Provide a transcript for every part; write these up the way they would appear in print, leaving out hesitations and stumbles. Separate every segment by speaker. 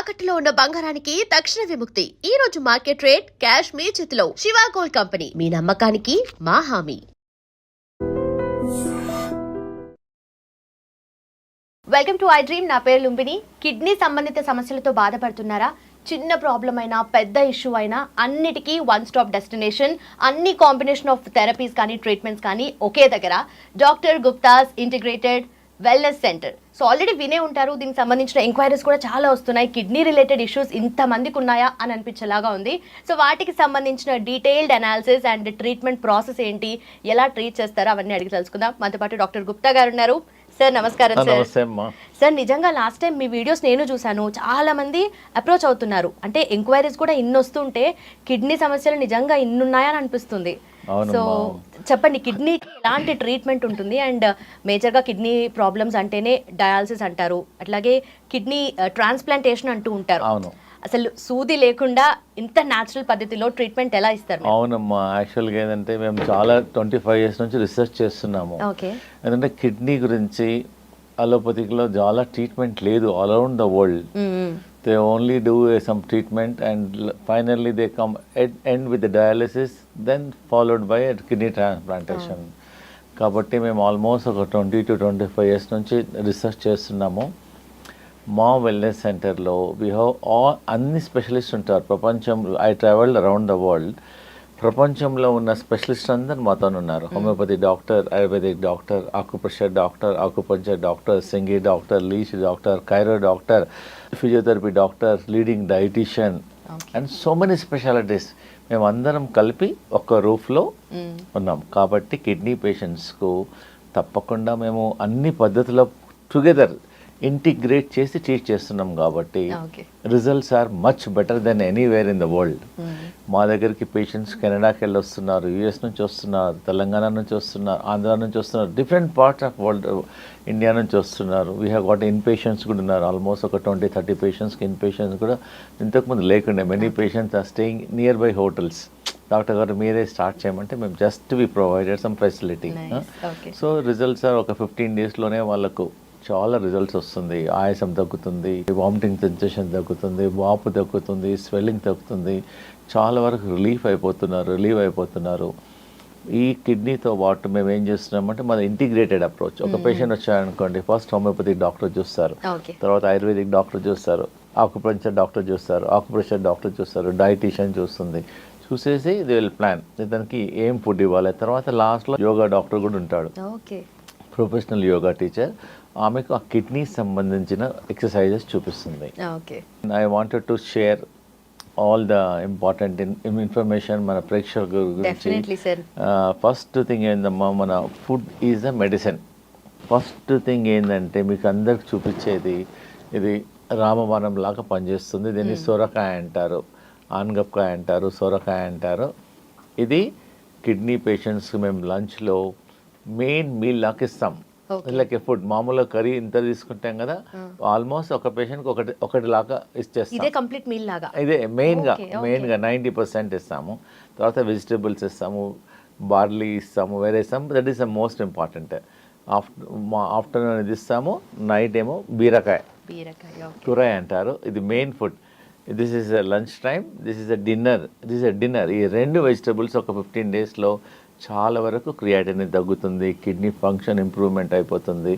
Speaker 1: తాకట్టులో ఉన్న బంగారానికి తక్షణ విముక్తి. ఈ రోజు మార్కెట్ రేట్ క్యాష్ మీ చేతిలో. శివ గోల్డ్ కంపెనీ, మీ నమ్మకానికి మా హామీ.
Speaker 2: Welcome to I dream. నా పేరు లుంబిని. కిడ్నీ సంబంధిత సమస్యలతో బాధపడుతున్నారా? చిన్న ప్రాబ్లం అయినా పెద్ద ఇష్యూ అయినా అన్నిటికీ వన్ స్టాప్ డెస్టినేషన్. అన్ని కాంబినేషన్ ఆఫ్ థెరపీస్ కానీ ట్రీట్మెంట్స్ కానీ ఒకే దగ్గర. Doctor Gupta's integrated wellness centre. So already వినే ఉంటారు. దీనికి సంబంధించిన ఎంక్వైరీస్ కూడా చాలా వస్తున్నాయి. కిడ్నీ రిలేటెడ్ ఇష్యూస్ ఇంతమందికి ఉన్నాయా అని అనిపించేలాగా ఉంది. సో వాటికి సంబంధించిన detailed analysis and treatment process ఏంటి, ఎలా ట్రీట్ చేస్తారో అవన్నీ అడిగి తెలుసుకుందాం. మనతో పాటు డాక్టర్ గుప్తా గారు ఉన్నారు. సార్ నమస్కారం. సార్ నిజంగా లాస్ట్ టైం మీ వీడియోస్ నేను చూశాను, చాలా మంది అప్రోచ్ అవుతున్నారు. అంటే ఎంక్వైరీస్ కూడా ఇన్ని వస్తుంటే కిడ్నీ సమస్యలు నిజంగా ఇన్ని ఉన్నాయని అనిపిస్తుంది. సో చెప్పండి, కిడ్నీకి ఎలాంటి ట్రీట్మెంట్ ఉంటుంది? అండ్ మేజర్గా కిడ్నీ ప్రాబ్లమ్స్ అంటేనే డయాలసిస్ అంటారు, అట్లాగే కిడ్నీ ట్రాన్స్ప్లాంటేషన్ అంటూ ఉంటారు. అసలు సూది లేకుండా ఇంత న్యాచురల్ పద్ధతిలో ట్రీట్మెంట్ ఎలా ఇస్తారు?
Speaker 3: అవునమ్మా, యాక్చువల్గా ఏంటంటే మేము చాలా 25 years నుంచి రీసెర్చ్ చేస్తున్నాము. ఎందుకంటే కిడ్నీ గురించి అలోపతిలో చాలా ట్రీట్మెంట్ లేదు all around the world. They only do some treatment and finally they come end with dialysis, then followed by kidney transplantation. కాబట్టి మేము ఆల్మోస్ట్ ఒక 20 to 25 years నుంచి రీసెర్చ్ చేస్తున్నాము. మా వెల్నెస్ సెంటర్లో వీ హ్యావ్ అన్ని స్పెషలిస్ట్ ఉంటారు. ప్రపంచంలో I travelled around the world. ప్రపంచంలో ఉన్న స్పెషలిస్ట్ అందరు మాతో ఉన్నారు. Homeopathy doctor, ayurvedic doctor, acupressure doctor, acupuncture doctor, సింగి doctor, leech doctor, chiro doctor, physiotherapy doctor, leading dietitian and so many specialities. మేము అందరం కలిపి ఒక రూఫ్లో ఉన్నాం. కాబట్టి కిడ్నీ పేషెంట్స్కు తప్పకుండా మేము అన్ని పద్ధతుల్లో టుగెదర్ ఇంటిగ్రేట్ చేసి ట్రీట్ చేస్తున్నాం. కాబట్టి results are much better than anywhere in the world. మా దగ్గరికి పేషెంట్స్ కెనడాకి వెళ్ళి వస్తున్నారు, యూఎస్ నుంచి వస్తున్నారు, తెలంగాణ నుంచి వస్తున్నారు, ఆంధ్ర నుంచి వస్తున్నారు, different parts of world India నుంచి వస్తున్నారు. We have got in patients కూడా ఉన్నారు. ఆల్మోస్ట్ ఒక 20-30 పేషెంట్స్కి ఇన్ పేషెంట్స్ కూడా ఇంతకుముందు లేకుండే. Many patients are staying near by hotels. Doctor గారు మీరే స్టార్ట్ చేయమంటే మేము just we provided some facility. So results are ఒక 15 daysలోనే వాళ్ళకు చాలా రిజల్ట్స్ వస్తుంది. ఆయాసం తగ్గుతుంది, వామిటింగ్ సెన్సేషన్ తగ్గుతుంది, వాపు తగ్గుతుంది, స్వెల్లింగ్ తగ్గుతుంది. చాలా వరకు రిలీవ్ అయిపోతున్నారు. ఈ కిడ్నీతో పాటు మేము ఏం చేస్తున్నామంటే మన ఇంటిగ్రేటెడ్ అప్రోచ్. ఒక పేషెంట్ వచ్చారనుకోండి, ఫస్ట్ హోమియోపతి డాక్టర్ చూస్తారు, తర్వాత ఆయుర్వేదిక్ డాక్టర్ చూస్తారు, ఆకుపంచర్ డాక్టర్ చూస్తారు, ఆకుప్రెషర్ డాక్టర్ చూస్తారు, డైటీషియన్ చూస్తుంది. చూసేసి దే విల్ ప్లాన్ దానికి ఏం ఫుడ్ ఇవ్వాలి. తర్వాత లాస్ట్లో యోగా డాక్టర్ కూడా ఉంటాడు, ప్రొఫెషనల్ యోగా టీచర్. ఆమెకు ఆ కిడ్నీ సంబంధించిన ఎక్సర్సైజెస్ చూపిస్తుంది. I wanted to share all the important information మన ప్రేక్షకుల గురించి. ఫస్ట్ థింగ్ ఏందమ్మా, మన food is the medicine. First thing ఏంటంటే మీకు అందరికి చూపించేది, ఇది రామబాణం లాగా పనిచేస్తుంది. దీన్ని సొరకాయ అంటారు, ఆనగపకాయ అంటారు, సొరకాయ అంటారు. ఇది కిడ్నీ పేషెంట్స్కి మేము లంచ్లో మెయిన్ మీల్ లాగా ఇస్తాం. లైక్ ఫుడ్ మామూలుగా కర్రీ ఇంత తీసుకుంటాం కదా, ఆల్మోస్ట్ ఒక పేషెంట్కి ఒకటి లాగా ఇచ్చేస్తాం. ఇదే మెయిన్గా 90% ఇస్తాము. తర్వాత వెజిటేబుల్స్ ఇస్తాము, బార్లీ ఇస్తాము, వేరే ఇస్తాము. That is the most important. Afternoon ఇది ఇస్తాము, నైట్ ఏమో బీరకాయ కూరాయ అంటారు. ఇది main food. This is a lunch time, this is a dinner. ఈ 2 వెజిటేబుల్స్ ఒక 15 daysలో చాలా వరకు క్రియాటినిన్ తగ్గుతుంది, కిడ్నీ ఫంక్షన్ ఇంప్రూవ్మెంట్ అయిపోతుంది.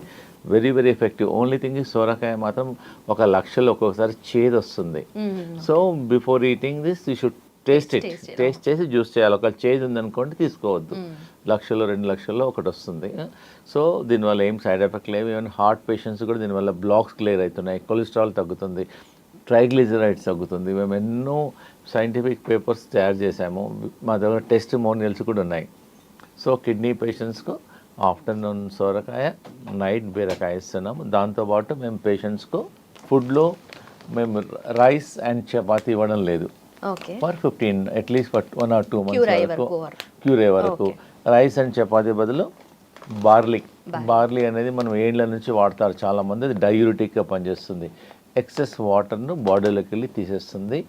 Speaker 3: Very very effective. Only thing సోరకాయ మాత్రం ఒక 1,00,000 ఒక్కొక్కసారి చేదు వస్తుంది. So before eating this you should taste చేసి జ్యూస్ చేయాలి. ఒక చేదు ఉందనుకోండి తీసుకోవద్దు. 1,00,000 2,00,000 ఒకటి వస్తుంది. సో దీనివల్ల ఏం సైడ్ ఎఫెక్ట్ లేవు. ఈవెన్ హార్ట్ పేషెంట్స్ కూడా దీనివల్ల బ్లాక్స్ క్లియర్ అవుతున్నాయి, కొలెస్ట్రాల్ తగ్గుతుంది, ట్రైగ్లిజరైడ్స్ తగ్గుతుంది. మేము ఎన్నో సైంటిఫిక్ పేపర్స్ తయారు చేసాము. మా దగ్గర టెస్టిమోనియల్స్ కూడా ఉన్నాయి. సో కిడ్నీ పేషెంట్స్కు ఆఫ్టర్నూన్ సోరకాయ, నైట్ బీరకాయ ఇస్తున్నాము. దాంతోపాటు మేము పేషెంట్స్కు ఫుడ్లో మేము రైస్ అండ్ చపాతీ ఇవ్వడం లేదు. For 15 at least for 1 or 2 months వరకు క్యూర్ అయ్యే వరకు. రైస్ అండ్ చపాతీ బదులు బార్లీ అనేది మనం ఏళ్ళ నుంచి వాడతారు చాలామంది. అది డయూరిటిక్గా పనిచేస్తుంది. ఎక్సెస్ వాటర్ను బాడీలోకి వెళ్ళి తీసేస్తుంది.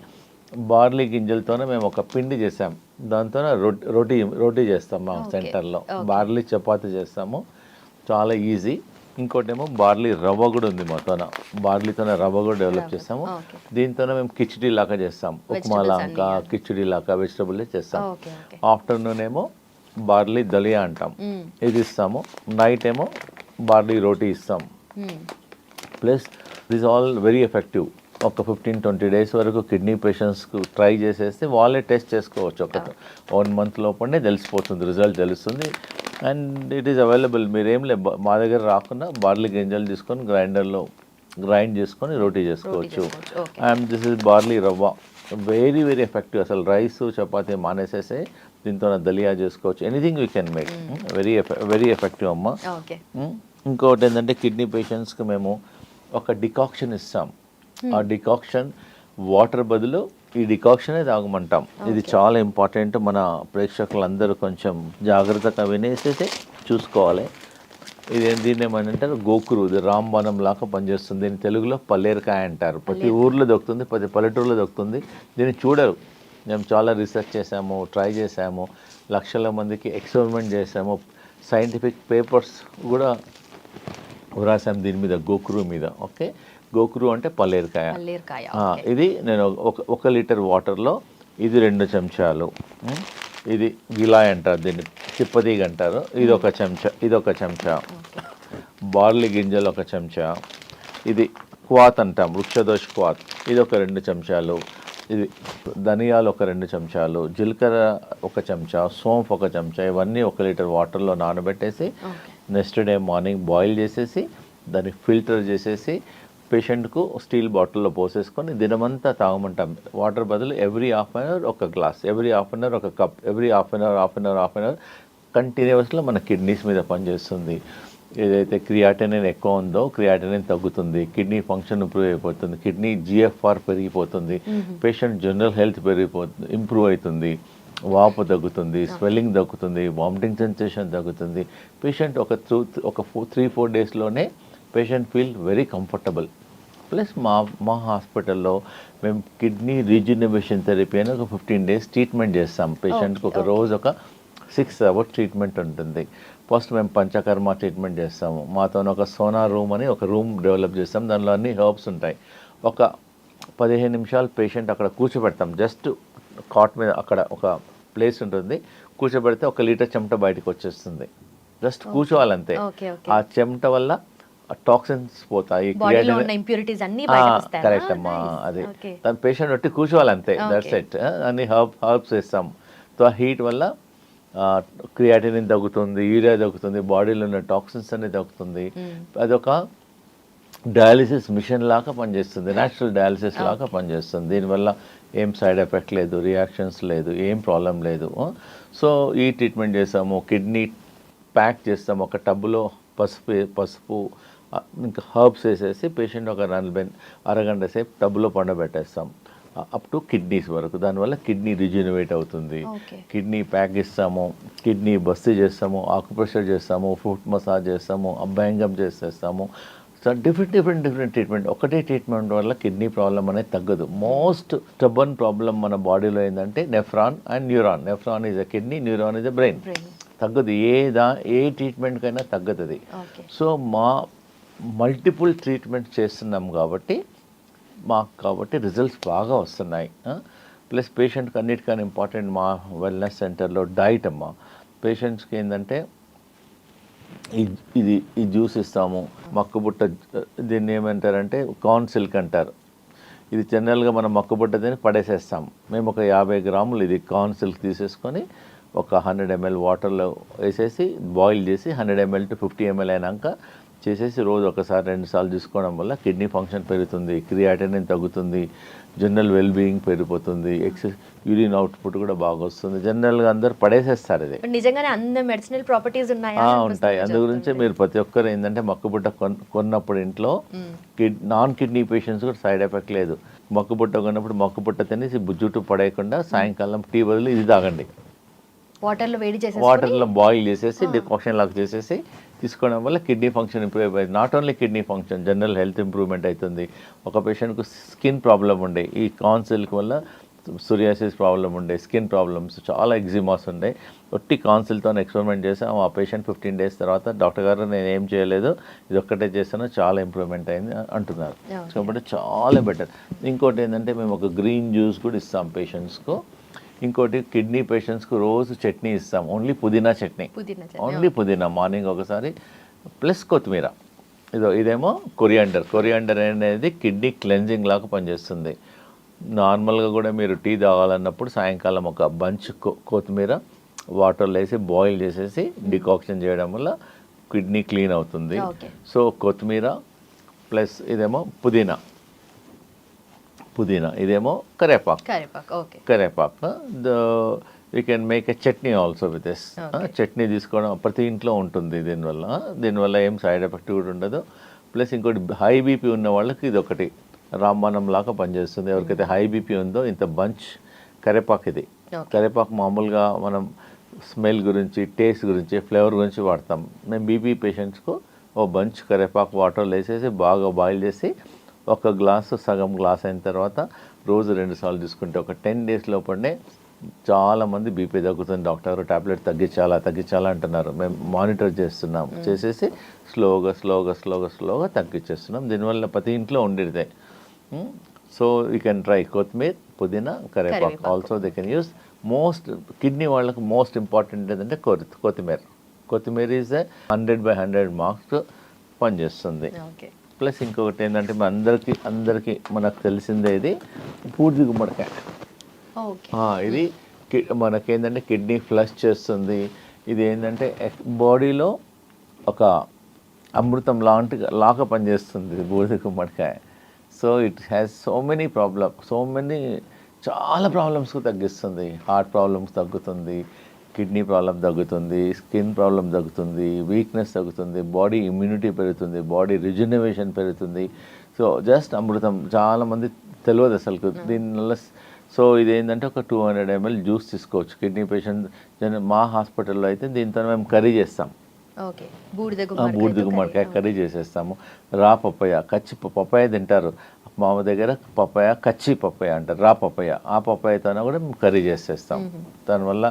Speaker 3: బార్లీ గింజలతోనే మేము ఒక పిండి చేసాం, దాంతో రోటీ చేస్తాం మా సెంటర్లో. బార్లీ చపాతీ చేస్తాము, చాలా ఈజీ. ఇంకోటేమో బార్లీ రవ్వ కూడా ఉంది మాతోన. బార్లీతోనే రవ్వ కూడా డెవలప్ చేస్తాము. దీంతోనే మేము కిచిడి లాగా చేస్తాం, ఉప్మా లాగా కిచిడి లాగా వెజిటబుల్ చేస్తాం. ఆఫ్టర్నూన్ ఏమో బార్లీ దలియా అంటాం, ఇది ఇస్తాము. నైట్ ఏమో బార్లీ రోటీ ఇస్తాం. Plus this all very effective. ఒక 15-20 డేస్ వరకు కిడ్నీ పేషెంట్స్కు ట్రై చేసేస్తే వాళ్ళే టెస్ట్ చేసుకోవచ్చు. ఒక 1 మంత్ లోపలనే తెలిసిపోతుంది, రిజల్ట్ తెలుస్తుంది. And it is available. మీరేం మా దగ్గర రాకుండా బార్లీ గింజలు తీసుకొని గ్రైండర్లో గ్రైండ్ చేసుకొని రోటీ చేసుకోవచ్చు. అండ్ దిస్ ఇస్ బార్లీ రవ్వ, వెరీ వెరీ ఎఫెక్టివ్. అసలు రైస్ చపాతీ మానేసేసి దీంతో దలియా చేసుకోవచ్చు. Anything you can make. Very effective అమ్మ. ఇంకొకటి ఏంటంటే కిడ్నీ పేషెంట్స్కి మేము ఒక డికాక్షన్ ఇస్తాం. ఆ డికాక్షన్ వాటర్ బదులు ఈ డికాక్షనే తాగమంటాం. ఇది చాలా ఇంపార్టెంట్. మన ప్రేక్షకులందరూ కొంచెం జాగ్రత్తగా వినేసేసి చూసుకోవాలి. దీన్ని ఏమంటారు, గోకురు. ఇది రాంబాణం లాగా పనిచేస్తుంది. దీన్ని తెలుగులో పల్లేరుకాయ అంటారు. ప్రతి ఊర్లో దొరుకుతుంది, ప్రతి పల్లెటూరులో దొరుకుతుంది. దీన్ని చూడరు. మేము చాలా రీసెర్చ్ చేసాము, ట్రై చేసాము, లక్షల మందికి ఎక్స్పెరిమెంట్ చేసాము, సైంటిఫిక్ పేపర్స్ కూడా వ్రాసాం దీని మీద, గోకురు మీద. ఓకే, గోకురు అంటే పల్లేరుకాయ. ఇది నేను 1 లీటర్ వాటర్లో ఇది 2 చెంచాలు, ఇది గిలాయ్ అంటారు, దీన్ని చిప్పతీగ అంటారు, ఇది 1 చెంచా, ఇది 1 చెంచా, బార్లీ గింజలు 1 చెంచా, ఇది క్వాత్ అంటాం, వృక్షదోష్ క్వాత్, ఇది 2 చెంచాలు, ఇది ధనియాలు 2 చెంచాలు, జీలకర్ర 1 చెంచా, సోంఫ్ 1 చెంచా. ఇవన్నీ 1 లీటర్ వాటర్లో నానబెట్టేసి నెక్స్ట్ డే మార్నింగ్ బాయిల్ చేసేసి దాన్ని ఫిల్టర్ చేసేసి పేషెంట్కు స్టీల్ బాటిల్లో పోసేసుకొని దినమంతా తాగమంటాం. వాటర్ బదులు every half an hour 1 glass, every half an hour 1 cup, every half an hour కంటిన్యూస్లో మన కిడ్నీస్ మీద పనిచేస్తుంది. ఏదైతే క్రియాటినిన్ ఎక్కువ ఉందో క్రియాటినిన్ తగ్గుతుంది, కిడ్నీ ఫంక్షన్ ఇంప్రూవ్ అయిపోతుంది, కిడ్నీ GFR పెరిగిపోతుంది, పేషెంట్ జనరల్ హెల్త్ ఇంప్రూవ్ అవుతుంది, వాపు తగ్గుతుంది, స్వెల్లింగ్ తగ్గుతుంది, వామిటింగ్ సెన్సేషన్ తగ్గుతుంది. పేషెంట్ ఒక 3-4 డేస్లోనే patient feel very comfortable. Plus మా హాస్పిటల్లో మేము కిడ్నీ రీజనరేషన్ థెరపీ అని ఒక 15 డేస్ ట్రీట్మెంట్ చేస్తాం. పేషెంట్కి ఒక రోజు ఒక 6 అవర్స్ ట్రీట్మెంట్ ఉంటుంది. ఫస్ట్ మేము పంచకర్మ ట్రీట్మెంట్ చేస్తాము. మాతో ఒక సోనా రూమ్ అని ఒక రూమ్ డెవలప్ చేస్తాం. దానిలో అన్ని హెర్బ్స్ ఉంటాయి. ఒక 15 నిమిషాలు పేషెంట్ అక్కడ కూర్చోబెడతాం. జస్ట్ కాట్ మీద అక్కడ ఒక ప్లేస్ ఉంటుంది, కూర్చోబెడితే 1 లీటర్ చెమట బయటకు వచ్చేస్తుంది. జస్ట్ కూర్చోవాలంతే. ఆ చెమట వల్ల టాక్సిన్స్ పోతాయి, కరెక్ట్ అమ్మా. అది దాని పేషెంట్ బట్టి కూర్చోవాలంతే, దట్స్ ఇట్. అన్ని హర్బ్స్ వేస్తాం. సో ఆ హీట్ వల్ల క్రియాటినిన్ తగ్గుతుంది, యూరియా తగ్గుతుంది, బాడీలో ఉన్న టాక్సిన్స్ అన్ని తగ్గుతుంది. అదొక డయాలిసిస్ మిషన్ లాగా పనిచేస్తుంది, న్యాచురల్ డయాలిసిస్ లాగా పనిచేస్తుంది. దీనివల్ల ఏం సైడ్ ఎఫెక్ట్ లేదు, రియాక్షన్స్ లేదు, ఏం ప్రాబ్లం లేదు. సో ఈ ట్రీట్మెంట్ చేస్తాము. కిడ్నీ ప్యాక్ చేస్తాము. ఒక టబ్లో పసుపు ఇంకా హర్బ్స్ వేసేసి పేషెంట్ ఒక అరగంట సేపు టబ్లో పండబెట్టేస్తాం అప్ టు కిడ్నీస్ వరకు. దానివల్ల కిడ్నీ రిజ్యూనవేట్ అవుతుంది. కిడ్నీ ప్యాక్ ఇస్తాము, కిడ్నీ బస్తీ చేస్తాము, ఆకుప్రెషర్ చేస్తాము, ఫుట్ మసాజ్ చేస్తాము, అభ్యంగం చేసేస్తాము. So different treatment. ఒకటే ట్రీట్మెంట్ వల్ల కిడ్నీ ప్రాబ్లం అనేది తగ్గదు. మోస్ట్ స్టబన్ ప్రాబ్లం మన బాడీలో ఏంటంటే nephron and neuron. Nephron is a kidney, neuron is a brain. తగ్గదు, ఏ ట్రీట్మెంట్కైనా తగ్గదు. సో మా మల్టిపుల్ ట్రీట్మెంట్ చేస్తున్నాం కాబట్టి రిజల్ట్స్ బాగా వస్తున్నాయి. ప్లస్ పేషెంట్కి అన్నిటికన్నా ఇంపార్టెంట్ మా వెల్నెస్ సెంటర్లో డైట్ అమ్మ. పేషెంట్స్కి ఏంటంటే ఈ జ్యూస్ ఇస్తాము, మక్కుబుట్ట, దీన్ని ఏమంటారంటే కార్న్ సిల్క్ అంటారు. ఇది జనరల్గా మనం మక్కుబుట్ట తిని పడేసేస్తాం. మేము ఒక 50 గ్రాములు ఇది కార్న్ సిల్క్ తీసేసుకొని ఒక 100 ml వాటర్లో వేసేసి బాయిల్ చేసి 100 ml to 50 ml అయినాక చేసేసి రోజు 1-2 సార్లు తీసుకోవడం వల్ల కిడ్నీ ఫంక్షన్ పెరుగుతుంది, క్రియాటినిన్ తగ్గుతుంది, జనరల్ వెల్బీయింగ్ పెరిగిపోతుంది, యూరిన్ అవుట్పుట్ కూడా బాగా వస్తుంది. జనరల్గా అందరు పడేసేస్తారు. ఇది
Speaker 2: నిజంగానే అన్ని మెడిసినల్ ప్రాపర్టీస్
Speaker 3: ఉంటాయి. అందు గురించి మీరు ప్రతి ఒక్కరు ఏంటంటే మక్కుబుట్ట కొన్నప్పుడు ఇంట్లో నాన్ కిడ్నీ పేషెంట్స్ కూడా సైడ్ ఎఫెక్ట్ లేదు. మక్కుబుట్ట కొన్నప్పుడు మక్కుబుట్ట తినేసి జుట్టు పడేయకుండా సాయంకాలం టీ బదులు ఇది తాగండి. వాటర్లో బాయిల్ చేసేసి డికాక్షన్ లాగా చేసేసి తీసుకోవడం వల్ల కిడ్నీ ఫంక్షన్ ఇంప్రూవ్ అయిపోయింది. Not only kidney function, general health improvement అవుతుంది. ఒక పేషెంట్కు స్కిన్ ప్రాబ్లం ఉండే ఈ కార్న్ సిల్క్ వల్ల సోరియాసిస్ ప్రాబ్లం ఉండే, స్కిన్ ప్రాబ్లమ్స్, చాలా ఎగ్జిమాస్ ఉండే. ఒట్టి కాన్సిల్తో ఎక్స్పెరిమెంట్ చేసాం. ఆ పేషెంట్ 15 days తర్వాత డాక్టర్ గారు నేను ఏం చేయలేదు, ఇది ఒక్కటే చేస్తాను, చాలా ఇంప్రూవ్మెంట్ అయింది అంటున్నారు. కాబట్టి చాలా బెటర్. ఇంకోటి ఏంటంటే మేము ఒక గ్రీన్ జ్యూస్ కూడా ఇస్తాం పేషెంట్స్కు. ఇంకోటి కిడ్నీ పేషెంట్స్కు రోజు చట్నీ ఇస్తాం, ఓన్లీ పుదీనా చట్నీ, ఓన్లీ పుదీనా మార్నింగ్ ఒకసారి, ప్లస్ కొత్తిమీర. ఇదేమో కొరియాండర్ అనేది కిడ్నీ క్లెన్జింగ్ లాగా పనిచేస్తుంది. నార్మల్గా కూడా మీరు టీ తాగాలన్నప్పుడు సాయంకాలం ఒక బంచ్ కొత్తిమీర వాటర్లో వేసి బాయిల్ చేసేసి డికాక్షన్ చేయడం వల్ల కిడ్నీ క్లీన్ అవుతుంది. సో కొత్తిమీర ప్లస్ ఇదేమో పుదీనా, ఇదేమో కరేపాకు. We can make a chutney also with this. Chutney తీసుకోవడం ప్రతి ఇంట్లో ఉంటుంది. దీనివల్ల ఏం సైడ్ ఎఫెక్ట్ కూడా ఉండదు. ప్లస్ ఇంకోటి హై బీపీ ఉన్న వాళ్ళకి ఇది ఒకటి రామబాణం లాగా పనిచేస్తుంది. ఎవరికైతే హై బీపీ ఉందో ఇంత బంచ్ కరేపాకు, ఇది కరేపాకు మామూలుగా మనం స్మెల్ గురించి, టేస్ట్ గురించి, ఫ్లేవర్ గురించి వాడతాం. మేము బీపీ పేషెంట్స్కు ఓ బంచ్ కరేపాకు వాటర్లో వేసేసి బాగా బాయిల్ చేసి ఒక గ్లాసు సగం గ్లాస్ అయిన తర్వాత రోజు 2 సార్లు తీసుకుంటే ఒక 10 days లోపలనే చాలామంది బీపీ తగ్గుతుంది. డాక్టర్ టాబ్లెట్ తగ్గించాలా అంటున్నారు. మేము మానిటర్ చేస్తున్నాం, చేసేసి స్లోగా తగ్గించేస్తున్నాం. దీనివల్ల ప్రతి ఇంట్లో ఉండేదే. సో యూ కెన్ ట్రై కొత్తిమీర, పుదీనా, కరేపాకు. Also they can use. Kidney వాళ్ళకు మోస్ట్ ఇంపార్టెంట్ ఏంటంటే కొత్తిమీర ఈజ్ 100/100 మార్క్స్ పనిచేస్తుంది. ప్లస్ ఇంకొకటి ఏంటంటే అందరికీ మనకు తెలిసిందే, ఇది బూడిద గుమ్మడికాయ. ఇది మనకేంటంటే కిడ్నీ ఫ్లష్ చేస్తుంది. ఇది ఏంటంటే బాడీలో ఒక అమృతం లాగా పనిచేస్తుంది బూడిద గుమ్మడికాయ. సో ఇట్ హ్యాస్ చాలా ప్రాబ్లమ్స్కు తగ్గిస్తుంది. హార్ట్ ప్రాబ్లమ్స్ తగ్గుతుంది, కిడ్నీ ప్రాబ్లం తగ్గుతుంది, స్కిన్ ప్రాబ్లం తగ్గుతుంది, వీక్నెస్ తగ్గుతుంది, బాడీ ఇమ్యూనిటీ పెరుగుతుంది, బాడీ రిజనరేషన్ పెరుగుతుంది. సో జస్ట్ అమృతం. చాలామంది తెలియదు అసలు దీనివల్ల. సో ఇదేంటంటే ఒక 200 ml జ్యూస్ తీసుకోవచ్చు కిడ్నీ పేషెంట్. మా హాస్పిటల్లో అయితే దీంతో మేము కర్రీ చేస్తాం. బూడిద గుమ్మడికాయ కర్రీ చేసేస్తాము. రా పప్పాయ, పప్పాయ తింటారు మా దగ్గర. కచ్చి పప్పాయ అంటారు, రా పప్పాయ. ఆ పప్పాయతో కూడా మేము కర్రీ చేసేస్తాం. దానివల్ల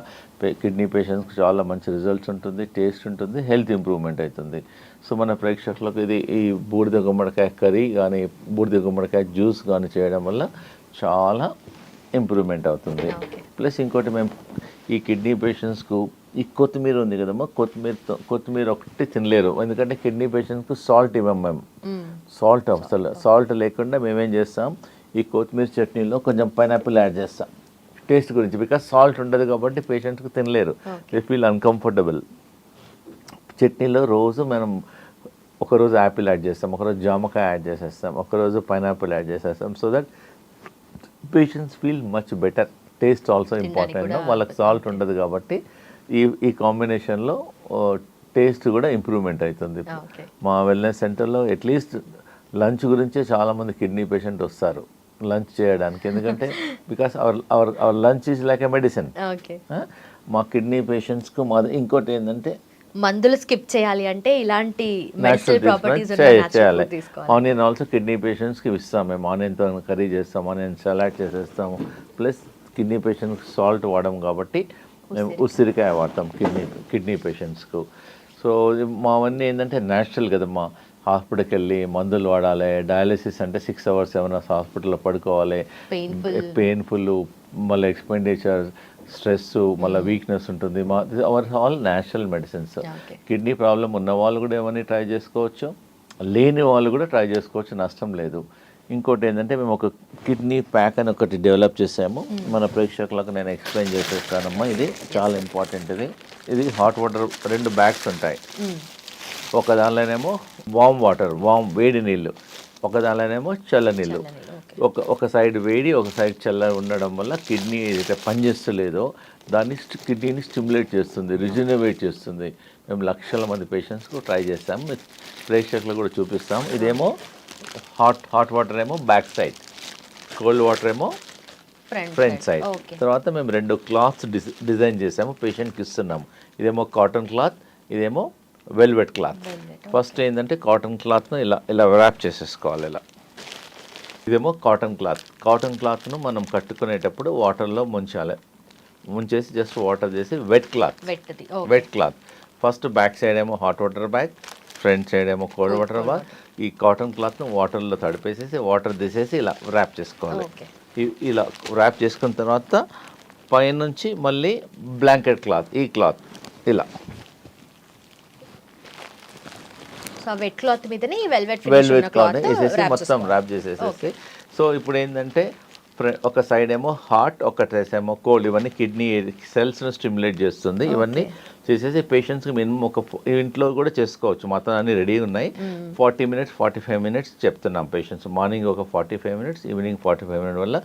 Speaker 3: కిడ్నీ పేషెంట్స్కి చాలా మంచి రిజల్ట్స్ ఉంటుంది, టేస్ట్ ఉంటుంది, హెల్త్ ఇంప్రూవ్మెంట్ అవుతుంది. సో మన ప్రేక్షకులకు ఈ బూడిద గుమ్మడికాయ కర్రీ కానీ, బూడిద గుమ్మడికాయ జ్యూస్ కానీ చేయడం వల్ల చాలా ఇంప్రూవ్మెంట్ అవుతుంది. ప్లస్ ఇంకోటి మేము ఈ కిడ్నీ పేషెంట్స్కు ఈ కొత్తిమీర ఉంది కదమ్మా, కొత్తిమీర ఒకటి తినలేరు. ఎందుకంటే కిడ్నీ పేషెంట్స్కు సాల్ట్ ఇవ్వం మేము. సాల్ట్ లేకుండా మేమేం చేస్తాం, ఈ కొత్తిమీర చట్నీలో కొంచెం పైనాపిల్ యాడ్ చేస్తాం టేస్ట్ గురించి. బికాస్ సాల్ట్ ఉండదు కాబట్టి పేషెంట్స్కి తినలేరు, దే ఫీల్ అన్కంఫర్టబుల్. చట్నీలో రోజు మనం ఒకరోజు యాపిల్ యాడ్ చేస్తాం, ఒకరోజు జామకాయ యాడ్ చేసేస్తాం, ఒకరోజు పైనాపిల్ యాడ్ చేసేస్తాం. So that patients feel much better. Taste also important. వాళ్ళకి సాల్ట్ ఉండదు కాబట్టి ఈ కాంబినేషన్లో టేస్ట్ కూడా ఇంప్రూవ్మెంట్ అవుతుంది. మా వెల్నెస్ సెంటర్లో అట్లీస్ట్ లంచ్ గురించే చాలామంది కిడ్నీ పేషెంట్ వస్తారు లంచ్ చేయడానికి. ఎందుకంటే because our lunch is like a medicine. మా కిడ్నీ పేషెంట్స్కు ఇంకోటి ఏంటంటే
Speaker 2: మందులు స్కిప్ చేయాలి అంటే ఇలాంటి
Speaker 3: చేయాలి. ఆనియన్ ఆల్సో కిడ్నీ పేషెంట్స్కి ఇస్తాం మేము. ఆనియన్తో కర్రీ చేస్తాం, ఆనియన్ సలాడ్ చేసేస్తాము. ప్లస్ కిడ్నీ పేషెంట్స్కి సాల్ట్ వాడము కాబట్టి మేము ఉసిరికాయ వాడతాం కిడ్నీ పేషెంట్స్కు. సో మావన్నీ ఏంటంటే న్యాచురల్ కదమ్మా. హాస్పిటల్కి వెళ్ళి మందులు వాడాలి, డయాలసిస్ అంటే 6 hours 7 hours హాస్పిటల్లో పడుకోవాలి, పెయిన్ఫుల్, మళ్ళీ ఎక్స్పెండిచర్, స్ట్రెస్, మళ్ళీ వీక్నెస్ ఉంటుంది. Our all natural medicines. Kidney problem ఉన్న వాళ్ళు కూడా ఏమని ట్రై చేసుకోవచ్చు, లేని వాళ్ళు కూడా ట్రై చేసుకోవచ్చు, నష్టం లేదు. ఇంకోటి ఏంటంటే మేము ఒక కిడ్నీ ప్యాక్ అని ఒకటి డెవలప్ చేసాము. మన ప్రేక్షకులకు నేను ఎక్స్ప్లెయిన్ చేసేస్తానమ్మా. ఇది చాలా ఇంపార్టెంట్. ఇది హాట్ వాటర్ 2 bags ఉంటాయి. ఒక దానిలోనేమో వామ్ వేడి నీళ్ళు, ఒక దానిలోనేమో చల్ల నీళ్ళు. ఒక సైడ్ వేడి, ఒక సైడ్ చల్ల ఉండడం వల్ల కిడ్నీ ఏదైతే పనిచేస్తలేదో దాన్ని కిడ్నీని స్టిమ్యులేట్ చేస్తుంది, రిజనరేట్ చేస్తుంది. మేము లక్షల మంది పేషెంట్స్కు ట్రై చేస్తాము, ప్రేక్షకులు కూడా చూపిస్తాం. ఇదేమో హాట్ వాటర్ ఏమో బ్యాక్ సైడ్, కోల్డ్ వాటర్ ఏమో ఫ్రంట్ సైడ్. తర్వాత మేము 2 cloths డిజైన్ చేసాము, పేషెంట్కి ఇస్తున్నాము. ఇదేమో కాటన్ క్లాత్, ఇదేమో వెల్వెట్ క్లాత్. ఫస్ట్ ఏంటంటే కాటన్ క్లాత్ను ఇలా వ్రాప్ చేసేసుకోవాలి. ఇలా ఇదేమో కాటన్ క్లాత్ను మనం కట్టుకునేటప్పుడు వాటర్లో ముంచేసి జస్ట్ వాటర్ చేసి wet cloth first back side ఏమో hot water bag, front side ఏమో కోల్డ్ వాటర్ బ్యాగ్. ఈ కాటన్ క్లాత్ను వాటర్లో తడిపేసేసి వాటర్ తీసేసి ఇలా ర్యాప్ చేసుకోవాలి. ఇలా ర్యాప్ చేసుకున్న తర్వాత పైనుంచి మళ్ళీ బ్లాంకెట్ క్లాత్, ఈ క్లాత్ ఇలా
Speaker 2: వెట్ క్లాత్ మీదనే వెల్వెట్
Speaker 3: క్లాత్ వేసేసి మొత్తం ర్యాప్ చేసేసేసి. సో ఇప్పుడు ఏంటంటే ఒక సైడ్ ఏమో హాట్, ఒక సైడ్ ఏమో కోల్డ్. ఇవన్నీ కిడ్నీ సెల్స్ను స్టిమ్యులేట్ చేస్తుంది. ఇవన్నీ చేసేసి పేషెంట్స్కి మినిమం ఇంట్లో కూడా చేసుకోవచ్చు. మొత్తం అన్ని రెడీ ఉన్నాయి. 40 మినిట్స్ 45 మినిట్స్ చెప్తున్నాం పేషెంట్స్. మార్నింగ్ ఒక 45 మినిట్స్, ఈవినింగ్ 45 మినిట్స్ వల్ల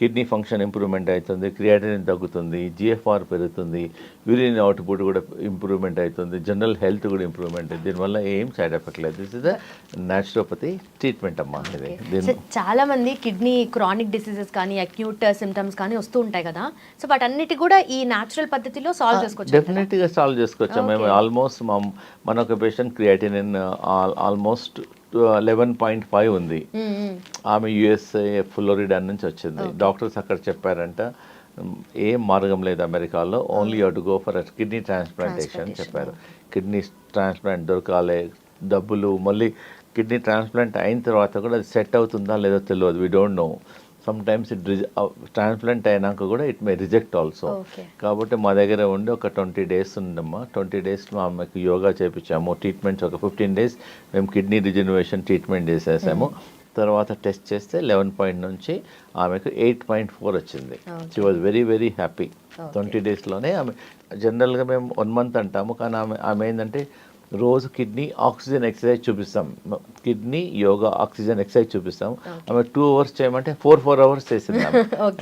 Speaker 3: కిడ్నీ ఫంక్షన్ ఇంప్రూవ్మెంట్ అవుతుంది, క్రియాటినిన్ తగ్గుతుంది, జిఎఫ్ఆర్ పెరుగుతుంది, యూరిన్ అవుట్పుట్ కూడా ఇంప్రూవ్మెంట్ అవుతుంది, జనరల్ హెల్త్ కూడా ఇంప్రూవ్మెంట్ అవుతుంది. దీనివల్ల ఏం సైడ్ ఎఫెక్ట్ లేదు. This is the naturopathy treatment అమ్మా. ఇది
Speaker 2: చాలా మంది కిడ్నీ క్రానిక్ డిసీజెస్ కానీ అక్యూట్ సిమ్టమ్స్ కానీ వస్తూ ఉంటాయి కదా, సో వాటన్నిటి కూడా ఈ న్యాచురల్ పద్ధతిలో సాల్వ్ చేసుకోవచ్చు.
Speaker 3: డెఫినెట్గా సాల్వ్ చేసుకోవచ్చు. మేము ఆల్మోస్ట్ మన ఒక పేషెంట్ క్రియాటినిన్ ఆల్మోస్ట్ 11.5 ఉంది. ఆమె యుఎస్ఏ ఫ్లోరిడా నుంచి వచ్చింది. డాక్టర్స్ అక్కడ చెప్పారంట ఏం మార్గం లేదు అమెరికాలో, only you to go for kidney transplantation చెప్పారు. కిడ్నీ ట్రాన్స్ప్లాంట్ దొరకాలి, డబ్బులు, మళ్ళీ కిడ్నీ ట్రాన్స్ప్లాంట్ అయిన తర్వాత కూడా అది సెట్ అవుతుందా లేదో తెలియదు. We don't know. Some times transplant అయినాక కూడా ఇట్ మే రిజెక్ట్ ఆల్సో. కాబట్టి మా దగ్గర ఉండి ఒక 20 days ఉండమ్మా. 20 days ఆమెకు యోగా చేయించాము, ట్రీట్మెంట్స్ ఒక 15 days మేము కిడ్నీ రిజనరేషన్ ట్రీట్మెంట్ చేసేసాము. తర్వాత టెస్ట్ చేస్తే 11 నుంచి ఆమెకు 8.4 వచ్చింది. She was very very happy. 20 daysలోనే ఆమె. జనరల్గా మేము 1 month అంటాము, కానీ ఆమె ఏంటంటే రోజు కిడ్నీ ఆక్సిజన్ ఎక్సర్సైజ్ చూపిస్తాం, కిడ్నీ యోగా ఆక్సిజన్ ఎక్సర్సైజ్ చూపిస్తాం. ఆమె 2 hours చేయమంటే 4 hours చేసింది.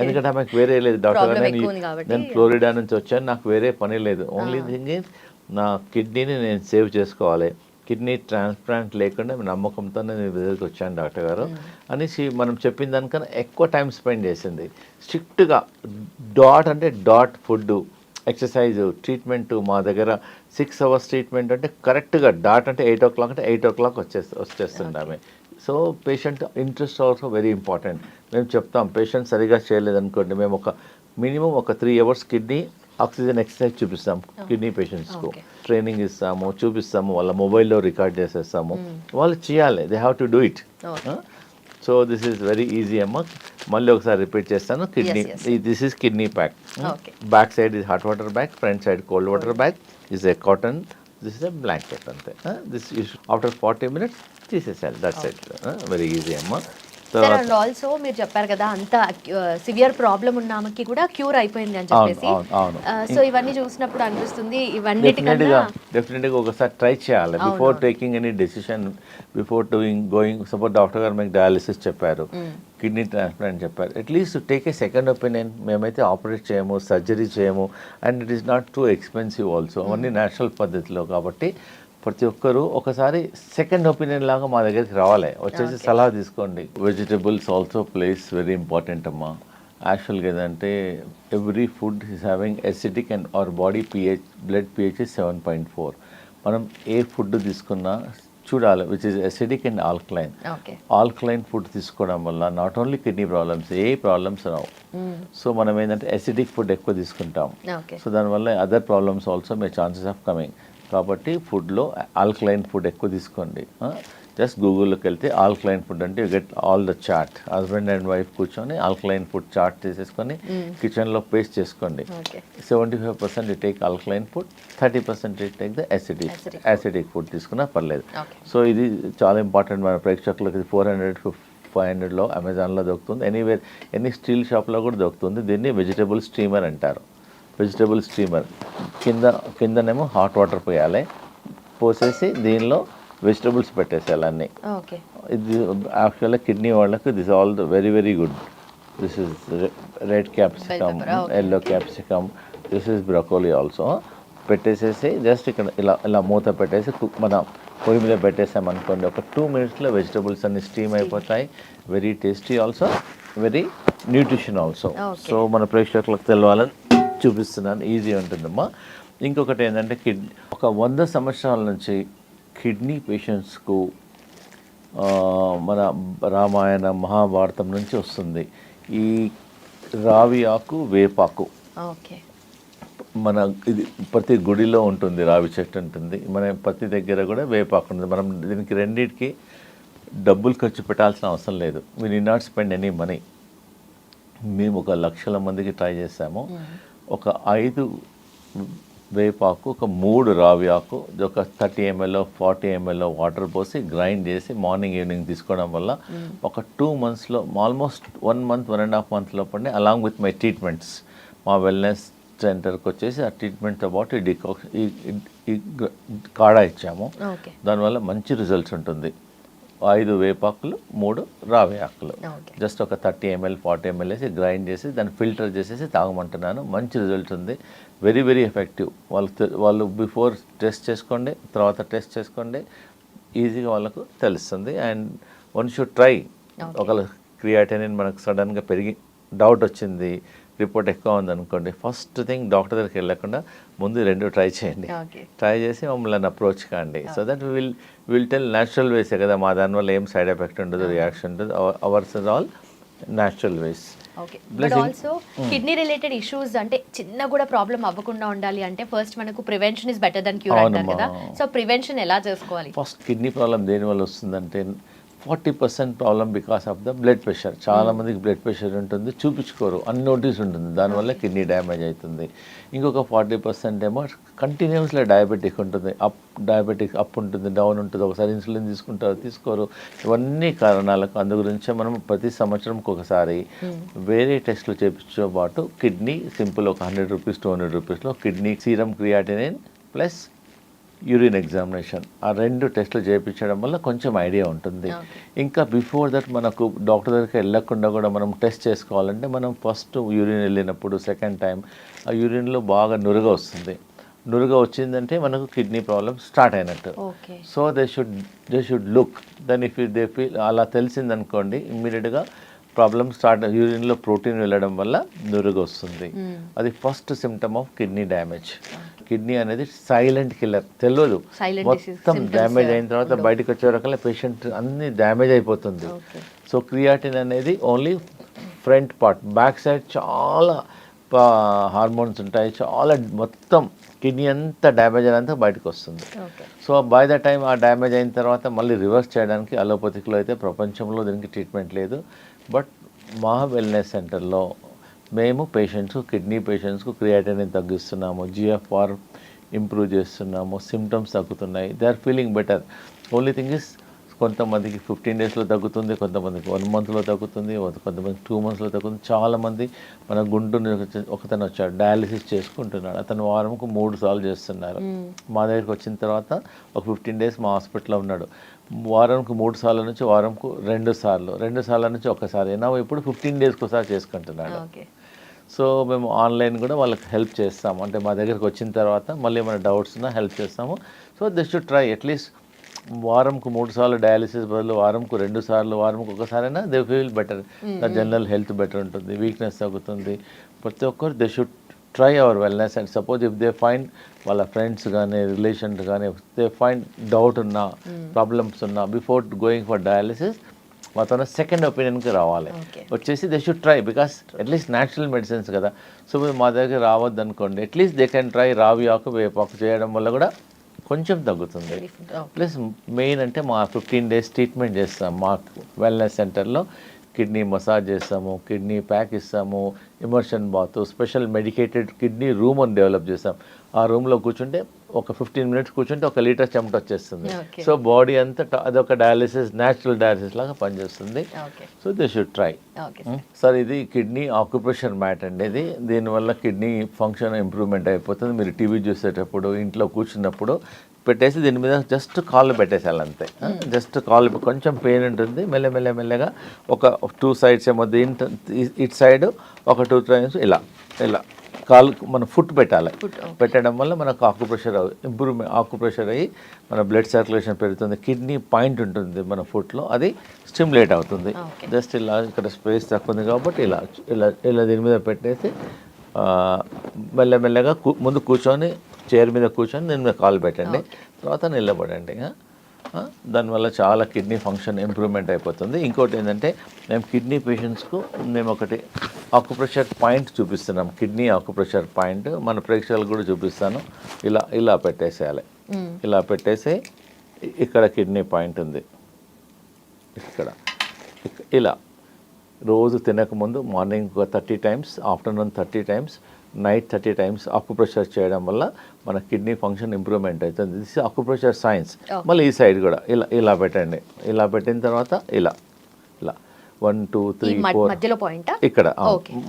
Speaker 3: ఎందుకంటే ఆమెకు వేరే లేదు. డాక్టర్ నేను ఫ్లోరిడా నుంచి వచ్చాను, నాకు వేరే పని లేదు. ఓన్లీ థింగ్ ఈజ్ నా కిడ్నీని నేను సేవ్ చేసుకోవాలి, కిడ్నీ ట్రాన్స్ప్లాంట్ లేకుండా నమ్మకంతో నేను దగ్గరికి వచ్చాను డాక్టర్ గారు అనేసి మనం చెప్పిన దానికన్నా ఎక్కువ టైం స్పెండ్ చేసింది. స్ట్రిక్ట్గా డాట్ ఫుడ్, ఎక్సర్సైజ్, ట్రీట్మెంట్ మా దగ్గర 6 hours ట్రీట్మెంట్ అంటే కరెక్ట్గా డాట్ అంటే 8 o'clock అంటే 8 o'clock వచ్చేస్తుంది ఆమె. So patient interest also very important. మేము చెప్తాం పేషెంట్ సరిగా చేయలేదనుకోండి, మేము ఒక మినిమం ఒక 3 hours కిడ్నీ ఆక్సిజన్ ఎక్సర్సైజ్ చూపిస్తాం కిడ్నీ పేషెంట్స్కు. ట్రైనింగ్ ఇస్తాము, చూపిస్తాము, వాళ్ళ మొబైల్లో రికార్డ్ చేసేస్తాము. వాళ్ళు చేయాలి, they have to do it. So this is very easy అమ్మ. మళ్ళీ ఒకసారి రిపీట్ చేస్తాను. Kidney, this is kidney pack. Back side is hot water bag, front side cold water bag, is a cotton, this is a blanket అంతే. This after 40 minutes తీసేసాలి. That's it. Very easy అమ్మ.
Speaker 2: And also మీరు చెప్పారు కదా అంత severe problem ఉన్న ఆమెకి కూడా క్యూర్ అయిపోయింది అని చెప్పేసి. సో ఇవన్నీ చూసినప్పుడు అనిపిస్తుంది
Speaker 3: డెఫినెట్గా ఒకసారి ట్రై చేయాలి before taking any decision, before going. Suppose doctor గారు మీకు డయాలిసిస్ చెప్పారు, కిడ్నీ ట్రాన్స్ప్లాంట్ చెప్పారు, at least take a second opinion. మేమైతే ఆపరేట్ చేయము, సర్జరీ చేయము, and it is not too expensive also. అవన్నీ న్యాచురల్ పద్ధతిలో. కాబట్టి ప్రతి ఒక్కరూ ఒకసారి సెకండ్ ఒపీనియన్ లాగా మా దగ్గరికి రావాలి, వచ్చేసి సలహా తీసుకోండి. Vegetables also place very important అమ్మా. యాక్చువల్గా ఏదంటే every food is having acidic and our body pH, blood pH is 7.4. మనం ఏ ఫుడ్ తీసుకున్నా చూడాలి which is acidic and alkaline. Alkaline food తీసుకోవడం వల్ల not only kidney problems, A problems Rao. So మనం ఏంటంటే ఎసిడిక్ ఫుడ్ ఎక్కువ తీసుకుంటాం, సో దానివల్ల other problems also may chances of coming. కాబట్టి ఫుడ్లో ఆల్కలైన్ ఫుడ్ ఎక్కువ తీసుకోండి. జస్ట్ గూగుల్లోకి వెళ్తే ఆల్కలైన్ ఫుడ్ అంటే you get all the chart. Husband and wife కూర్చొని ఆల్కలైన్ ఫుడ్ చార్ట్ తీసేసుకొని కిచెన్లో పేస్ట్ చేసుకోండి. 75% you take alkaline food, 30% you take the acidic food తీసుకున్నా పర్లేదు. సో ఇది చాలా ఇంపార్టెంట్ మన ప్రేక్షకులకు. 400-500లో అమెజాన్లో దొరుకుతుంది, ఎనీవేర్ ఎనీ స్టీల్ షాప్లో కూడా దొరుకుతుంది. దీన్ని వెజిటబుల్ స్టీమర్ అంటారు. వెజిటబుల్ స్టీమర్ కిందనేమో హాట్ వాటర్ పోయాలి, పోసేసి దీనిలో వెజిటబుల్స్ పెట్టేసేయాలి అన్నీ. ఇది యాక్చువల్గా కిడ్నీ వాళ్ళకు this all the very very good. This is red capsicum, yellow capsicum, this is broccoli also. పెట్టేసేసి జస్ట్ ఇక్కడ ఇలా మూత పెట్టేసి మన పొయ్యి మీద పెట్టేసామనుకోండి, ఒక 2 minutesలో వెజిటబుల్స్ అన్ని స్టీమ్ అయిపోతాయి. Very tasty also, very nutrition also. So మన ప్రేక్షకులకు తెలవాలని చూపిస్తున్నాను, ఈజీ ఉంటుందమ్మా. ఇంకొకటి ఏంటంటే ఒక 100 సంవత్సరాల నుంచి కిడ్నీ పేషెంట్స్కు మన రామాయణ మహాభారతం నుంచి వస్తుంది. ఈ రావి ఆకు వేపాకు
Speaker 2: ఓకే.
Speaker 3: మన ఇది ప్రతి గుడిలో ఉంటుంది, రావి చెట్టు ఉంటుంది, మన ప్రతి దగ్గర కూడా వేపాకు ఉంటుంది. మనం దీనికి రెండింటికి డబ్బులు ఖర్చు పెట్టాల్సిన అవసరం లేదు. We need not spend any money. మేము 1,00,000 మందికి ట్రై చేసాము. ఒక 5 వేపాకు, ఒక 3 రావి ఆకు, ఒక 30 ml 40 ml వాటర్ పోసి గ్రైండ్ చేసి మార్నింగ్ ఈవినింగ్ తీసుకోవడం వల్ల ఒక 2 monthsలో ఆల్మోస్ట్ 1 month 1.5 month లోపలనే అలాంగ్ విత్ మై ట్రీట్మెంట్స్ మా వెల్నెస్ సెంటర్కి వచ్చేసి ఆ ట్రీట్మెంట్తో పాటు ఈ కాడా ఇచ్చాము. దానివల్ల మంచి రిజల్ట్స్ ఉంటుంది. 5 వేపాకులు 3 రావి ఆకులు జస్ట్ ఒక 30 ml 40 ml వేసి గ్రైండ్ చేసి దాన్ని ఫిల్టర్ చేసేసి తాగమంటున్నాను. మంచి రిజల్ట్ ఉంది. Very very effective. వాళ్ళు బిఫోర్ టెస్ట్ చేసుకోండి, తర్వాత టెస్ట్ చేసుకోండి, ఈజీగా వాళ్ళకు తెలుస్తుంది. And one should try. ఒకవేళ క్రియాటినిన్ మనకు సడన్గా పెరిగి డౌట్ వచ్చింది, రిపోర్ట్ ఎక్కువ ఉందనుకోండి, ఫస్ట్ థింగ్ డాక్టర్ దగ్గరికి వెళ్ళకుండా ముందు 2 ట్రై చేయండి. ట్రై చేసి మమ్మల్ని అప్రోచ్ కాండి. So that will tell natural వేసే కదా, మా దానివల్ల ఏం సైడ్ ఎఫెక్ట్ ఉండదు, రియాక్షన్ ఉండదు. Ours is all natural ways.
Speaker 2: Okay. But also kidney related issues అంటే చిన్న కూడా ప్రాబ్లం అవ్వకుండా ఉండాలి అంటే ఫస్ట్ మనకు prevention is better than cure అంటారు కదా. సో ప్రివెన్షన్ ఎలా చేసుకోవాలి?
Speaker 3: ఫస్ట్ కిడ్నీ ప్రాబ్లం దేనివల్ల వస్తుందంటే 40% problem because of the blood pressure. చాలా మందికి బ్లడ్ ప్రెషర్ ఉంటుంది, చూపించుకోరు, అన్నోటీస్ ఉంటుంది, దానివల్ల కిడ్నీ డ్యామేజ్ అవుతుంది. ఇంకొక 40% ఏమో కంటిన్యూస్లో డయాబెటిక్ ఉంటుంది, డయాబెటిక్ అప్ ఉంటుంది, డౌన్ ఉంటుంది, ఒకసారి ఇన్సులిన్ తీసుకుంటారు, తీసుకోరు. ఇవన్నీ కారణాలకు అందు గురించే మనం ప్రతి సంవత్సరంకి ఒకసారి వేరే టెస్టులు చేయించే పాటు కిడ్నీ సింపుల్ ఒక 100 రూపీస్ 200 రూపీస్లో kidney serum creatinine plus urine examination, ఆ 2 టెస్టులు చేయించడం వల్ల కొంచెం ఐడియా ఉంటుంది. ఇంకా బిఫోర్ దట్ మనకు డాక్టర్ దగ్గరికి వెళ్ళకుండా కూడా మనం టెస్ట్ చేసుకోవాలంటే మనం ఫస్ట్ యూరిన్ వెళ్ళినప్పుడు సెకండ్ టైం ఆ యూరిన్లో బాగా నురగ వస్తుంది. నురగ వచ్చిందంటే మనకు కిడ్నీ ప్రాబ్లమ్ స్టార్ట్ అయినట్టు. So they should look then if they feel అలా తెలిసిందనుకోండి ఇమ్మీడియట్గా ప్రాబ్లమ్ స్టార్ట్. యూరిన్లో ప్రోటీన్ వెళ్ళడం వల్ల నురుగు వస్తుంది. అది first symptom of kidney damage. Kidney అనేది సైలెంట్ కిల్లర్, తెలియదు. మొత్తం డ్యామేజ్ అయిన తర్వాత బయటకు వచ్చే రకాల పేషెంట్ అన్ని డ్యామేజ్ అయిపోతుంది. సో క్రియాటిన్ అనేది only front part, back side చాలా హార్మోన్స్ ఉంటాయి, చాలా మొత్తం కిడ్నీ అంతా డ్యామేజ్ అయినంత బయటకు వస్తుంది. సో బై ద టైం ఆ డ్యామేజ్ అయిన తర్వాత మళ్ళీ రివర్స్ చేయడానికి అలోపతిక్లో అయితే ప్రపంచంలో దీనికి ట్రీట్మెంట్ లేదు. బట్ మా వెల్నెస్ సెంటర్లో మేము పేషెంట్స్, కిడ్నీ పేషెంట్స్కు క్రియాటినిన్ తగ్గిస్తున్నాము, GFR ఇంప్రూవ్ చేస్తున్నాము, సిమ్టమ్స్ తగ్గుతున్నాయి, they are feeling better. Only thing is కొంతమందికి 15 daysలో తగ్గుతుంది, కొంతమందికి 1 monthలో తగ్గుతుంది, కొంతమంది 2 monthsలో తగ్గుతుంది. చాలామంది మన గుంటూరు ఒకతను వచ్చాడు, డయాలిసిస్ చేసుకుంటున్నాడు, అతను వారంకు 3 సార్లు చేస్తున్నారు. మా దగ్గరికి వచ్చిన తర్వాత ఒక 15 days మా హాస్పిటల్లో ఉన్నాడు. వారంకు 3 సార్ల నుంచి వారంకు 2 సార్లు, 2 సార్ల నుంచి ఒకసారి, నా ఇప్పుడు 15 daysకి ఒకసారి చేసుకుంటున్నాడు. సో మేము ఆన్లైన్ కూడా వాళ్ళకి హెల్ప్ చేస్తాము. అంటే మా దగ్గరికి వచ్చిన తర్వాత మళ్ళీ ఏమైనా డౌట్స్ ఉన్నా హెల్ప్ చేస్తాము. So they should try at least వారంకు 3 సార్లు డయాలిసిస్ బదులు వారంకు 2 సార్లు, వారంకు ఒకసారైనా they feel better. General health better ఉంటుంది, వీక్నెస్ తగ్గుతుంది. ప్రతి ఒక్కరు they should try our wellness. And suppose if they find వాళ్ళ ఫ్రెండ్స్ కానీ రిలేషన్స్ కానీ దే ఫైండ్ డౌట్ ఉన్నా, ప్రాబ్లమ్స్ ఉన్నా, బిఫోర్ గోయింగ్ ఫర్ డయాలిసిస్ మాతో సెకండ్ ఒపీనియన్కి రావాలి. వచ్చేసి they should try, because at least natural medicines కదా. సో మీరు మా దగ్గర రావద్దు అనుకోండి, అట్లీస్ట్ దే కెన్ ట్రై రావి ఆకు, వేపాకు చేయడం వల్ల కూడా కొంచెం తగ్గుతుంది. ప్లస్ మెయిన్ అంటే మా 15 days ట్రీట్మెంట్ చేస్తాం మా వెల్నెస్ సెంటర్లో. కిడ్నీ మసాజ్ చేస్తాము, కిడ్నీ ప్యాక్ ఇస్తాము, immersion bath, special medicated kidney room అని డెవలప్ చేస్తాం. ఆ రూమ్లో కూర్చుంటే ఒక 15 minutes కూర్చుంటే 1 లీటర్ చెమట వచ్చేస్తుంది. సో బాడీ అంతా అదొక డయాలిసిస్, న్యాచురల్ డయాలిసిస్ లాగా పనిచేస్తుంది. So they should try. Sir ఇది కిడ్నీ ఆక్యుప్రెషర్ మ్యాట్ అండి. ఇది దీనివల్ల కిడ్నీ ఫంక్షన్ ఇంప్రూవ్మెంట్ అయిపోతుంది. మీరు టీవీ చూసేటప్పుడు, ఇంట్లో కూర్చున్నప్పుడు పెట్టేసి దీని మీద జస్ట్ కాళ్ళు పెట్టేసాలి అంతే. జస్ట్ కాళ్ళు, కొంచెం పెయిన్ ఉంటుంది, మెల్లగా ఒక 2 sides ఏమో ఇటు సైడ్ ఒక 2 times ఇలా కాలు మన ఫుట్ పెట్టాలి. పెట్టడం వల్ల మనకు ఆక్యుప్రెషర్ అయ్యి మన బ్లడ్ సర్క్యులేషన్ పెరుగుతుంది. కిడ్నీ పాయింట్ ఉంటుంది మన ఫుట్లో, అది స్టిమ్యులేట్ అవుతుంది. జస్ట్ ఇలా ఇక్కడ స్పేస్ తక్కువ ఉంది కాబట్టి ఇలా దీని మీద పెట్టేసి మెల్లగా ముందు కూర్చొని, చైర్ మీద కూర్చొని దీని మీద కాలు పెట్టండి, తర్వాత నిలబడండి. దానివల్ల చాలా కిడ్నీ ఫంక్షన్ ఇంప్రూవ్మెంట్ అయిపోతుంది. ఇంకోటి ఏంటంటే మేము కిడ్నీ పేషెంట్స్కు మేము ఒకటి ఆకుప్రెషర్ పాయింట్ చూపిస్తున్నాం. కిడ్నీ ఆకుప్రెషర్ పాయింట్ మన ప్రేక్షకులకు కూడా చూపిస్తాను. ఇలా పెట్టేసేయాలి. ఇలా పెట్టేసి ఇక్కడ కిడ్నీ పాయింట్ ఉంది. ఇక్కడ ఇలా రోజు తినకముందు morning 30 times, afternoon 30 times, night 30 times acupressure చేయడం వల్ల మన కిడ్నీ ఫంక్షన్ ఇంప్రూవ్మెంట్ అవుతుంది. This acupressure science. మళ్ళీ ఈ సైడ్ కూడా ఇలా పెట్టండి. ఇలా పెట్టిన తర్వాత ఇలా 1 2 3 4
Speaker 2: మధ్యలో పాయింట్
Speaker 3: ఇక్కడ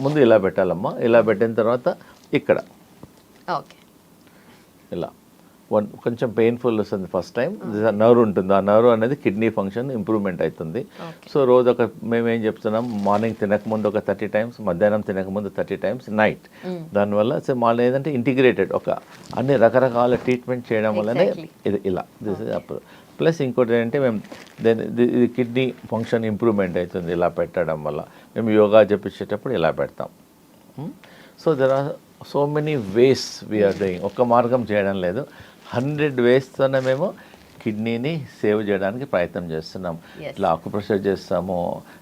Speaker 3: ముందు ఇలా పెట్టాలమ్మా. ఇలా పెట్టిన తర్వాత ఇక్కడ ఇలా కొంచెం పెయిన్ఫుల్ వస్తుంది ఫస్ట్ టైం. నర్వ్ ఉంటుంది. ఆ నర్వ్ అనేది కిడ్నీ ఫంక్షన్ ఇంప్రూవ్మెంట్ అవుతుంది. సో రోజు మేమేం చెప్తున్నాం, మార్నింగ్ తినకముందు ఒక 30 టైమ్స్, మధ్యాహ్నం తినకముందు 30 టైమ్స్, నైట్. దానివల్ల సో మాలో ఏదంటే ఇంటిగ్రేటెడ్ అన్ని రకరకాల ట్రీట్మెంట్ చేయడం వల్లనే ఇది ఇలా దిస్ ఇస్ అప్పుడు. ప్లస్ ఇంకోటి ఏంటంటే మేము ఇది కిడ్నీ ఫంక్షన్ ఇంప్రూవ్మెంట్ అవుతుంది ఇలా పెట్టడం వల్ల. మేము యోగా చెప్పించేటప్పుడు ఇలా పెడతాం. So there are so many ways we're doing. ఒక్క మార్గం చేయడం లేదు, 100 వేస్తోనే మేము కిడ్నీని సేవ్ చేయడానికి ప్రయత్నం చేస్తున్నాం. ఇట్లా ఆకుప్రెషర్ చేస్తాము,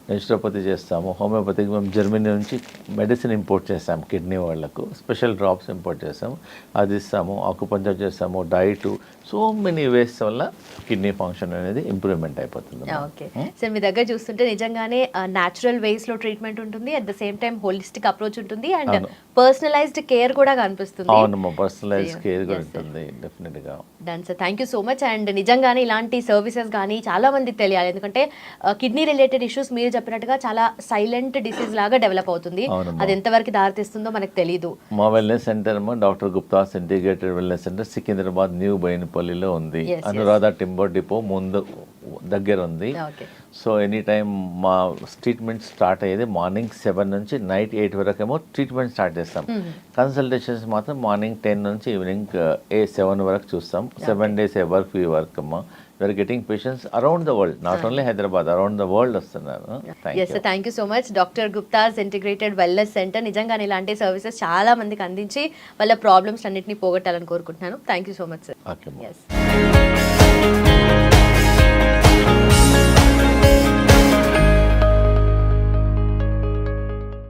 Speaker 3: నేచురోపతి చేస్తాము, హోమియోపతికి మేము జర్మనీ నుంచి మెడిసిన్ ఇంపోర్ట్ చేస్తాం. కిడ్నీ వాళ్ళకు స్పెషల్ డ్రాప్స్ ఇంపోర్ట్ చేస్తాము, అది ఇస్తాము. ఆకుపంచర్ చేస్తాము, డైట్, సో మెనీ వేస్ వల్ల కిడ్నీ ఫంక్షన్ అనేది ఇంప్రూవ్మెంట్ అయిపోతుంది.
Speaker 2: ఓకే సార్, మీ దగ్గర చూస్తుంటే నిజంగానే న్యాచురల్ వేస్ లో ట్రీట్మెంట్ ఉంటుంది, at the same time holistic approach ఉంటుంది, అండ్ పర్సనలైజ్డ్ కేర్ కూడా కనిపిస్తుంది.
Speaker 3: అవునమ్మా, పర్సనలైజ్డ్ కేర్ కూడా ఉంటుంది డెఫినెట్ గా.
Speaker 2: Done sir, thank you so much. And నిజంగానే ఇలాంటి సర్వీసెస్ కానీ చాలా మందికి తెలియాలి, ఎందుకంటే కిడ్నీ రిలేటెడ్ ఇష్యూస్ మీరు చెప్పినట్టుగా చాలా సైలెంట్ డిసీజ్ లాగా డెవలప్ అవుతుంది. అది ఎంతవరకు దారితీస్తుందో మనకు తెలియదు.
Speaker 3: మా wellness centre doctor Gupta's integrated wellness centre Secunderabad new బోయినపల్లిలో ఉంది. అనురాధ టింబర్ డిపో ముందు దగ్గర ఉంది. సో ఎనీ టైం మా ట్రీట్మెంట్ స్టార్ట్ అయ్యేది మార్నింగ్ 7 నుంచి నైట్ 8 వరకు ఏమో ట్రీట్మెంట్ స్టార్ట్ చేస్తాం. కన్సల్టేషన్స్ మాత్రం మార్నింగ్ 10 నుంచి ఈవినింగ్ 7 వరకు చూస్తాం. 7 days a work we work అమ్మా. We are getting patients around the world, not only Hyderabad, around the world వస్తున్నారు.
Speaker 2: Thank you so much doctor Gupta's integrated wellness centre. నిజంగానే ఇలాంటి సర్వీసెస్ చాలా మందికి అందించి వాళ్ళ ప్రాబ్లమ్స్ అన్నింటినీ పోగొట్టాలని కోరుకుంటున్నాను. Thank you so much sir.
Speaker 3: Okay.